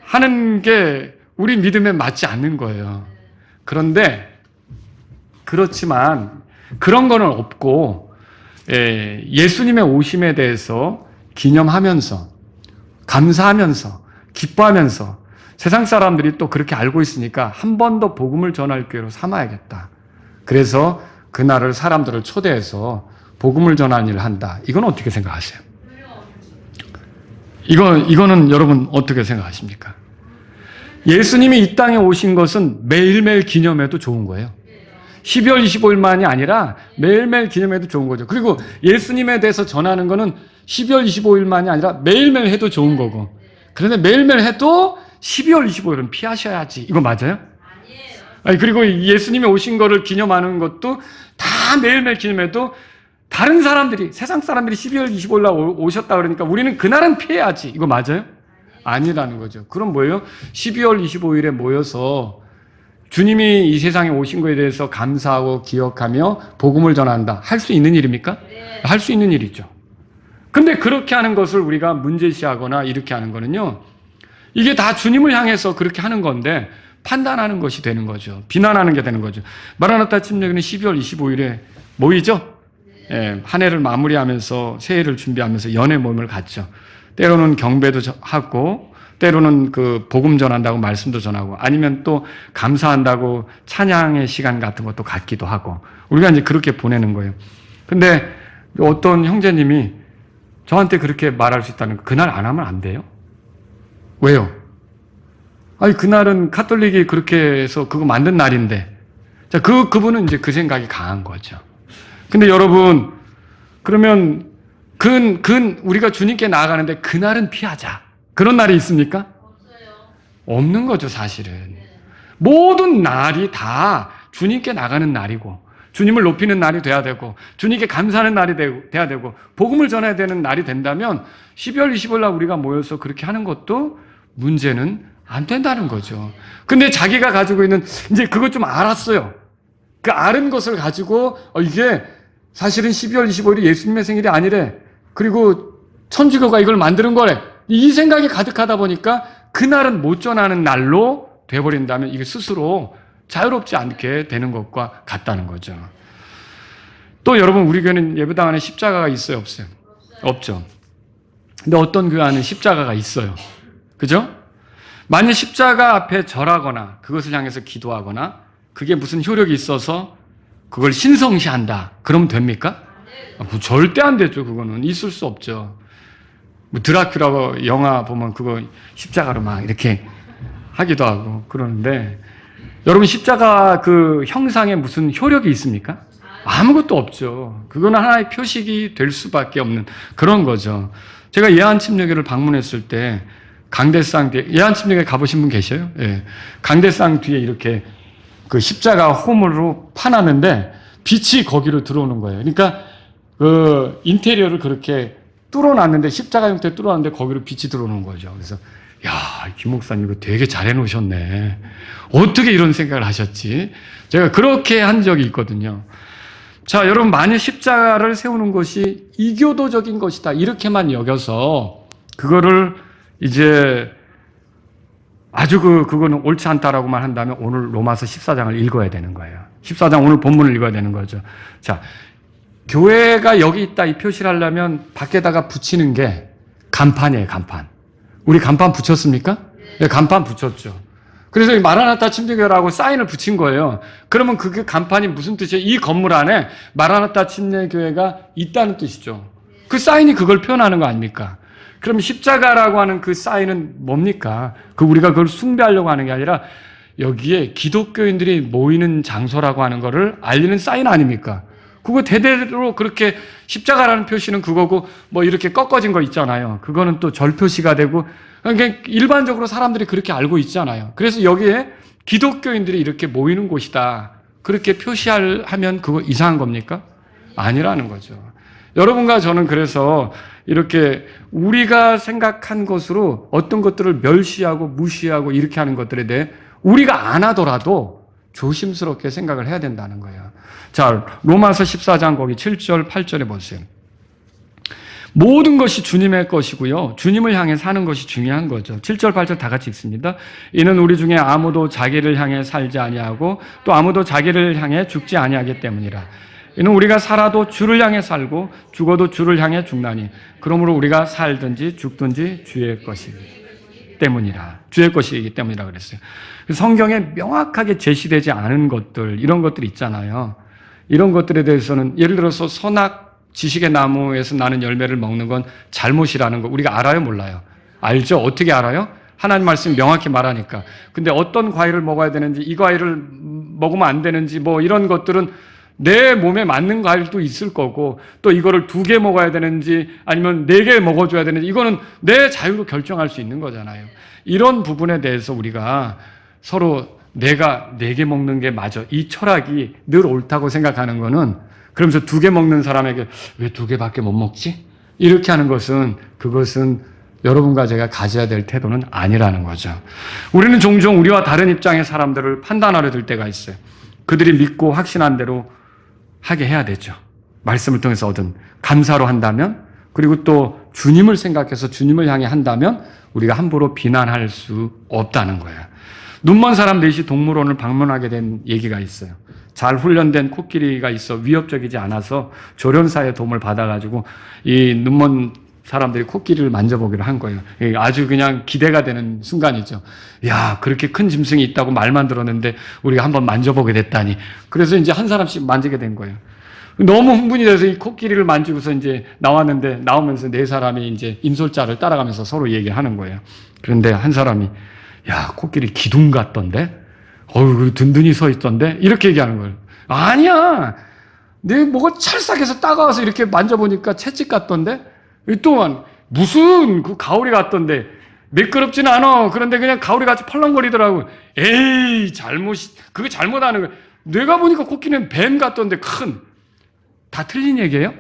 하는 게 우리 믿음에 맞지 않는 거예요. 그런데 그렇지만 그런 거는 없고 예수님의 오심에 대해서 기념하면서 감사하면서 기뻐하면서 세상 사람들이 또 그렇게 알고 있으니까 한 번 더 복음을 전할 기회로 삼아야겠다. 그래서 그날을 사람들을 초대해서 복음을 전하는 일을 한다. 이건 어떻게 생각하세요? 이거는 여러분 어떻게 생각하십니까? 예수님이 이 땅에 오신 것은 매일매일 기념해도 좋은 거예요. 12월 25일만이 아니라 매일매일 기념해도 좋은 거죠. 그리고 예수님에 대해서 전하는 거는 12월 25일만이 아니라 매일매일 해도 좋은 거고. 그런데 매일매일 해도 12월 25일은 피하셔야지. 이거 맞아요? 아니, 그리고 예수님이 오신 거를 기념하는 것도 다 매일매일 기념해도 다른 사람들이, 세상 사람들이 12월 25일 날 오셨다 그러니까 우리는 그날은 피해야지. 이거 맞아요? 아니라는 거죠. 그럼 뭐예요? 12월 25일에 모여서 주님이 이 세상에 오신 거에 대해서 감사하고 기억하며 복음을 전한다. 할 수 있는 일입니까? 네. 할 수 있는 일이죠. 근데 그렇게 하는 것을 우리가 문제시하거나 이렇게 하는 거는요, 이게 다 주님을 향해서 그렇게 하는 건데 판단하는 것이 되는 거죠. 비난하는 게 되는 거죠. 마라나타 침례교는 12월 25일에 모이죠? 예, 한 해를 마무리하면서 새해를 준비하면서 연애 모임을 갖죠. 때로는 경배도 하고 때로는 그 복음 전한다고 말씀도 전하고 아니면 또 감사한다고 찬양의 시간 같은 것도 갖기도 하고 우리가 이제 그렇게 보내는 거예요. 근데 어떤 형제님이 저한테 그렇게 말할 수 있다는 거, 그날 안 하면 안 돼요? 왜요? 아니, 그날은 카톨릭이 그렇게 해서 그거 만든 날인데. 자, 그분은 이제 그 생각이 강한 거죠. 근데 여러분, 그러면 우리가 주님께 나아가는데 그날은 피하자. 그런 날이 있습니까? 없는 거죠, 사실은. 모든 날이 다 주님께 나가는 날이고, 주님을 높이는 날이 돼야 되고, 주님께 감사하는 날이 돼야 되고, 복음을 전해야 되는 날이 된다면 12월 25일 날 우리가 모여서 그렇게 하는 것도 문제는 안 된다는 거죠. 근데 자기가 가지고 있는, 이제 그것 좀 알았어요. 그 아는 것을 가지고, 이게 사실은 12월 25일이 예수님의 생일이 아니래. 그리고 천주교가 이걸 만드는 거래. 이 생각이 가득하다 보니까 그날은 못 전하는 날로 돼버린다면 이게 스스로 자유롭지 않게 되는 것과 같다는 거죠. 또 여러분, 우리 교회는 예배당 안에 십자가가 있어요, 없어요? 없죠. 근데 어떤 교회 안에 십자가가 있어요. 그죠? 만약 십자가 앞에 절하거나 그것을 향해서 기도하거나 그게 무슨 효력이 있어서 그걸 신성시한다. 그러면 됩니까? 절대 안 되죠. 그거는 있을 수 없죠. 드라큘라 영화 보면 그거 십자가로 막 이렇게 하기도 하고 그러는데, 여러분, 십자가 그 형상에 무슨 효력이 있습니까? 아무것도 없죠. 그거는 하나의 표식이 될 수밖에 없는 그런 거죠. 제가 예한침례교를 방문했을 때 강대상 뒤에, 예한침례교에 가보신 분 계셔요? 예. 강대상 뒤에 이렇게 그 십자가 호물로 파놨는데 빛이 거기로 들어오는 거예요. 그러니까 그 인테리어를 그렇게 뚫어놨는데, 십자가 형태 뚫어놨는데 거기로 빛이 들어오는 거죠. 그래서 야, 김 목사님 이거 되게 잘 해놓으셨네. 어떻게 이런 생각을 하셨지? 제가 그렇게 한 적이 있거든요. 자, 여러분, 만약 십자가를 세우는 것이 이교도적인 것이다 이렇게만 여겨서 그거를 이제 아주 그거는 옳지 않다라고만 한다면 오늘 로마서 14장을 읽어야 되는 거예요. 14장 오늘 본문을 읽어야 되는 거죠. 자, 교회가 여기 있다 이 표시를 하려면 밖에다가 붙이는 게 간판이에요, 간판. 우리 간판 붙였습니까? 네, 간판 붙였죠. 그래서 이 마라나타 침례교회라고 사인을 붙인 거예요. 그러면 그 간판이 무슨 뜻이에요? 이 건물 안에 마라나타 침례교회가 있다는 뜻이죠. 그 사인이 그걸 표현하는 거 아닙니까? 그럼 십자가라고 하는 그 사인은 뭡니까? 우리가 그걸 숭배하려고 하는 게 아니라 여기에 기독교인들이 모이는 장소라고 하는 거를 알리는 사인 아닙니까? 그거 대대로 그렇게 십자가라는 표시는 그거고 뭐 이렇게 꺾어진 거 있잖아요. 그거는 또 절 표시가 되고 그러니까 일반적으로 사람들이 그렇게 알고 있잖아요. 그래서 여기에 기독교인들이 이렇게 모이는 곳이다. 그렇게 표시하면 그거 이상한 겁니까? 아니라는 거죠. 여러분과 저는 그래서 이렇게 우리가 생각한 것으로 어떤 것들을 멸시하고 무시하고 이렇게 하는 것들에 대해 우리가 안 하더라도 조심스럽게 생각을 해야 된다는 거예요. 자, 로마서 14장 거기 7절, 8절에 보세요. 모든 것이 주님의 것이고요. 주님을 향해 사는 것이 중요한 거죠. 7절, 8절 다 같이 읽습니다. 이는 우리 중에 아무도 자기를 향해 살지 아니하고 또 아무도 자기를 향해 죽지 아니하기 때문이라. 이는 우리가 살아도 주를 향해 살고 죽어도 주를 향해 죽나니 그러므로 우리가 살든지 죽든지 주의 것이기 때문이라. 주의 것이기 때문이라 그랬어요. 성경에 명확하게 제시되지 않은 것들, 이런 것들이 있잖아요. 이런 것들에 대해서는 예를 들어서 선악 지식의 나무에서 나는 열매를 먹는 건 잘못이라는 거 우리가 알아요, 몰라요? 알죠? 어떻게 알아요? 하나님 말씀이 명확히 말하니까. 근데 어떤 과일을 먹어야 되는지, 이 과일을 먹으면 안 되는지 뭐 이런 것들은 내 몸에 맞는 과일도 있을 거고 또 이거를 2개 먹어야 되는지 아니면 4개 먹어줘야 되는지 이거는 내 자유로 결정할 수 있는 거잖아요. 이런 부분에 대해서 우리가 서로 내가 4개 먹는 게 맞아. 이 철학이 늘 옳다고 생각하는 거는 그러면서 2개 먹는 사람에게 왜 2개밖에 못 먹지? 이렇게 하는 것은 그것은 여러분과 제가 가져야 될 태도는 아니라는 거죠. 우리는 종종 우리와 다른 입장의 사람들을 판단하려 들 때가 있어요. 그들이 믿고 확신한 대로 하게 해야 되죠. 말씀을 통해서 얻은 감사로 한다면 그리고 또 주님을 생각해서 주님을 향해 한다면 우리가 함부로 비난할 수 없다는 거예요. 눈먼 사람 넷이 동물원을 방문하게 된 얘기가 있어요. 잘 훈련된 코끼리가 있어 위협적이지 않아서 조련사의 도움을 받아가지고 이 눈먼 사람들이 코끼리를 만져보기로 한 거예요. 아주 그냥 기대가 되는 순간이죠. 야, 그렇게 큰 짐승이 있다고 말만 들었는데 우리가 한번 만져보게 됐다니. 그래서 이제 한 사람씩 만지게 된 거예요. 너무 흥분이 돼서 이 코끼리를 만지고서 이제 나왔는데 나오면서 4사람이 이제 인솔자를 따라가면서 서로 얘기하는 거예요. 그런데 한 사람이 야, 코끼리 기둥 같던데? 어우, 든든히 서 있던데? 이렇게 얘기하는 거예요. 아니야! 내 뭐가 찰싹해서 따가워서 이렇게 만져보니까 채찍 같던데? 또한 무슨 그 가오리 같던데? 매끄럽지는 않아. 그런데 그냥 가오리 같이 펄렁거리더라고. 에이, 그거 잘못하는 거야. 내가 보니까 코끼리는 뱀 같던데 큰. 다 틀린 얘기예요?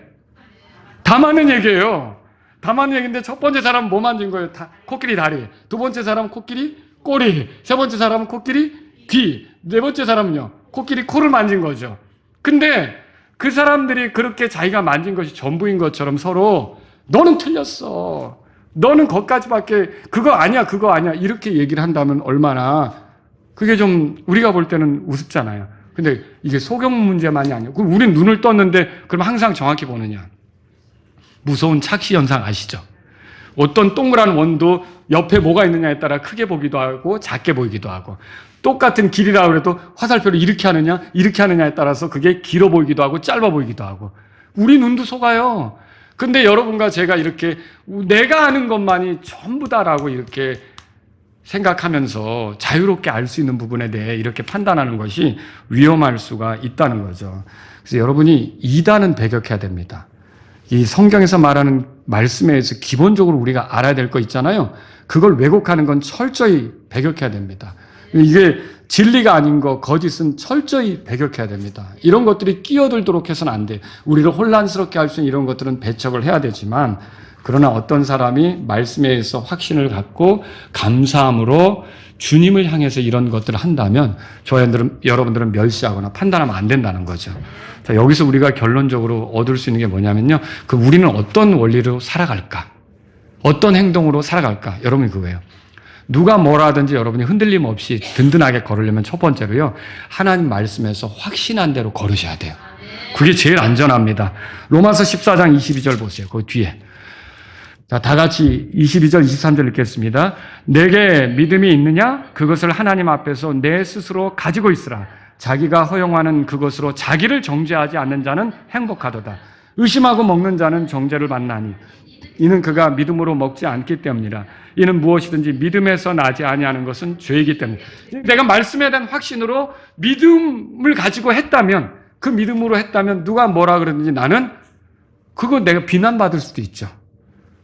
다 맞는 얘기예요. 다 맞는 얘기인데 첫 번째 사람은 뭐 만진 거예요? 코끼리 다리. 두 번째 사람은 코끼리 꼬리. 세 번째 사람은 코끼리 귀. 네 번째 사람은요? 코끼리 코를 만진 거죠. 근데 그 사람들이 그렇게 자기가 만진 것이 전부인 것처럼 서로 너는 틀렸어. 너는 거기까지밖에 그거 아니야. 이렇게 얘기를 한다면 얼마나 그게 좀 우리가 볼 때는 우습잖아요. 근데 이게 소경 문제만이 아니에요. 그럼 우린 눈을 떴는데 그럼 항상 정확히 보느냐. 무서운 착시 현상 아시죠? 어떤 동그란 원도 옆에 뭐가 있느냐에 따라 크게 보기도 하고 작게 보이기도 하고 똑같은 길이라고 해도 화살표를 이렇게 하느냐에 따라서 그게 길어 보이기도 하고 짧아 보이기도 하고 우리 눈도 속아요. 근데 여러분과 제가 이렇게 내가 아는 것만이 전부다라고 이렇게 생각하면서 자유롭게 알 수 있는 부분에 대해 이렇게 판단하는 것이 위험할 수가 있다는 거죠. 그래서 여러분이 이단은 배격해야 됩니다. 이 성경에서 말하는 말씀에 의해서 기본적으로 우리가 알아야 될 거 있잖아요. 그걸 왜곡하는 건 철저히 배격해야 됩니다. 이게 진리가 아닌 거, 거짓은 철저히 배격해야 됩니다. 이런 것들이 끼어들도록 해서는 안 돼. 우리를 혼란스럽게 할 수 있는 이런 것들은 배척을 해야 되지만 그러나 어떤 사람이 말씀에 의해서 확신을 갖고 감사함으로 주님을 향해서 이런 것들을 한다면 여러분들은 멸시하거나 판단하면 안 된다는 거죠. 자, 여기서 우리가 결론적으로 얻을 수 있는 게 뭐냐면요. 우리는 어떤 원리로 살아갈까? 어떤 행동으로 살아갈까? 여러분이 그거예요. 누가 뭐라 하든지 여러분이 흔들림 없이 든든하게 걸으려면 첫 번째로요. 하나님 말씀에서 확신한 대로 걸으셔야 돼요. 그게 제일 안전합니다. 로마서 14장 22절 보세요. 그 뒤에. 자, 다 같이 22절, 23절 읽겠습니다. 내게 믿음이 있느냐? 그것을 하나님 앞에서 내 스스로 가지고 있으라. 자기가 허용하는 그것으로 자기를 정죄하지 않는 자는 행복하도다. 의심하고 먹는 자는 정죄를 받나니 이는 그가 믿음으로 먹지 않기 때문이라. 이는 무엇이든지 믿음에서 나지 아니하는 것은 죄이기 때문에. 내가 말씀에 대한 확신으로 믿음을 가지고 했다면, 그 믿음으로 했다면 누가 뭐라 그러든지 나는 그거 내가 비난받을 수도 있죠.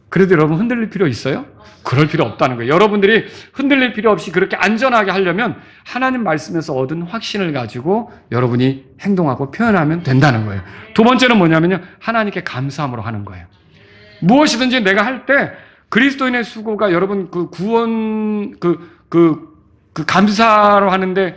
그래도 여러분 흔들릴 필요 있어요? 그럴 필요 없다는 거예요. 여러분들이 흔들릴 필요 없이 그렇게 안전하게 하려면 하나님 말씀에서 얻은 확신을 가지고 여러분이 행동하고 표현하면 된다는 거예요. 두 번째는 뭐냐면요, 하나님께 감사함으로 하는 거예요. 무엇이든지 내가 할 때 그리스도인의 수고가 여러분 그 구원 감사로 하는데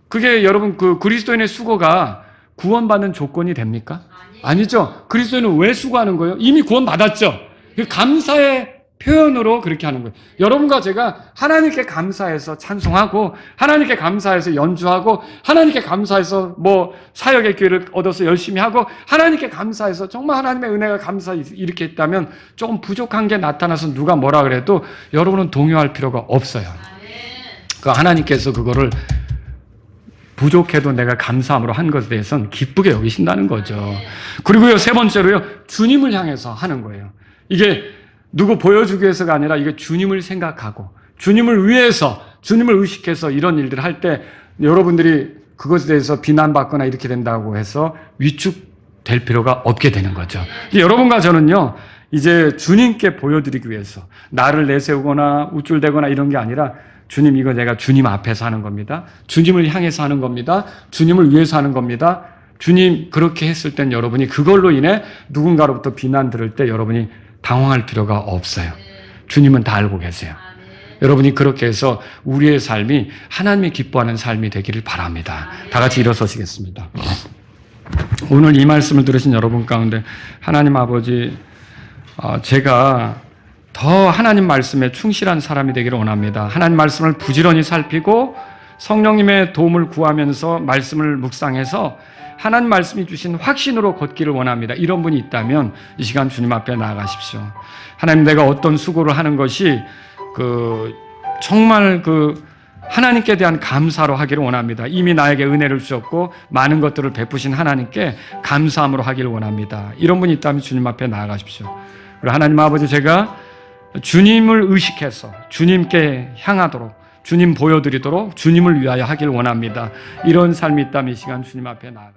그게 여러분 그 그리스도인의 수고가 구원받는 조건이 됩니까? 아니죠. 그리스도인은 왜 수고하는 거예요? 이미 구원받았죠. 감사의 표현으로 그렇게 하는 거예요. 여러분과 제가 하나님께 감사해서 찬송하고 하나님께 감사해서 연주하고 하나님께 감사해서 뭐 사역의 기회를 얻어서 열심히 하고 하나님께 감사해서 정말 하나님의 은혜가 감사 이렇게 있다면 조금 부족한 게 나타나서 누가 뭐라 그래도 여러분은 동요할 필요가 없어요. 그 하나님께서 그거를 부족해도 내가 감사함으로 한 것에 대해서는 기쁘게 여기신다는 거죠. 그리고요, 세 번째로요, 주님을 향해서 하는 거예요. 이게 누구 보여주기 위해서가 아니라 이게 주님을 생각하고 주님을 위해서 주님을 의식해서 이런 일들을 할 때 여러분들이 그것에 대해서 비난받거나 이렇게 된다고 해서 위축될 필요가 없게 되는 거죠. 여러분과 저는요, 이제 주님께 보여드리기 위해서 나를 내세우거나 우쭐대거나 이런 게 아니라 주님, 이거 내가 주님 앞에서 하는 겁니다. 주님을 향해서 하는 겁니다. 주님을 위해서 하는 겁니다. 주님, 그렇게 했을 땐 여러분이 그걸로 인해 누군가로부터 비난 들을 때 여러분이 당황할 필요가 없어요. 주님은 다 알고 계세요. 여러분이 그렇게 해서 우리의 삶이 하나님이 기뻐하는 삶이 되기를 바랍니다. 다 같이 일어서시겠습니다. 오늘 이 말씀을 들으신 여러분 가운데 하나님 아버지, 제가 더 하나님 말씀에 충실한 사람이 되기를 원합니다. 하나님 말씀을 부지런히 살피고 성령님의 도움을 구하면서 말씀을 묵상해서 하나님 말씀이 주신 확신으로 걷기를 원합니다. 이런 분이 있다면 이 시간 주님 앞에 나아가십시오. 하나님, 내가 어떤 수고를 하는 것이 정말 하나님께 대한 감사로 하기를 원합니다. 이미 나에게 은혜를 주셨고 많은 것들을 베푸신 하나님께 감사함으로 하기를 원합니다. 이런 분이 있다면 주님 앞에 나아가십시오. 그리고 하나님 아버지, 제가 주님을 의식해서 주님께 향하도록, 주님 보여드리도록 주님을 위하여 하기를 원합니다. 이런 삶이 있다면 이 시간 주님 앞에 나아가십시오.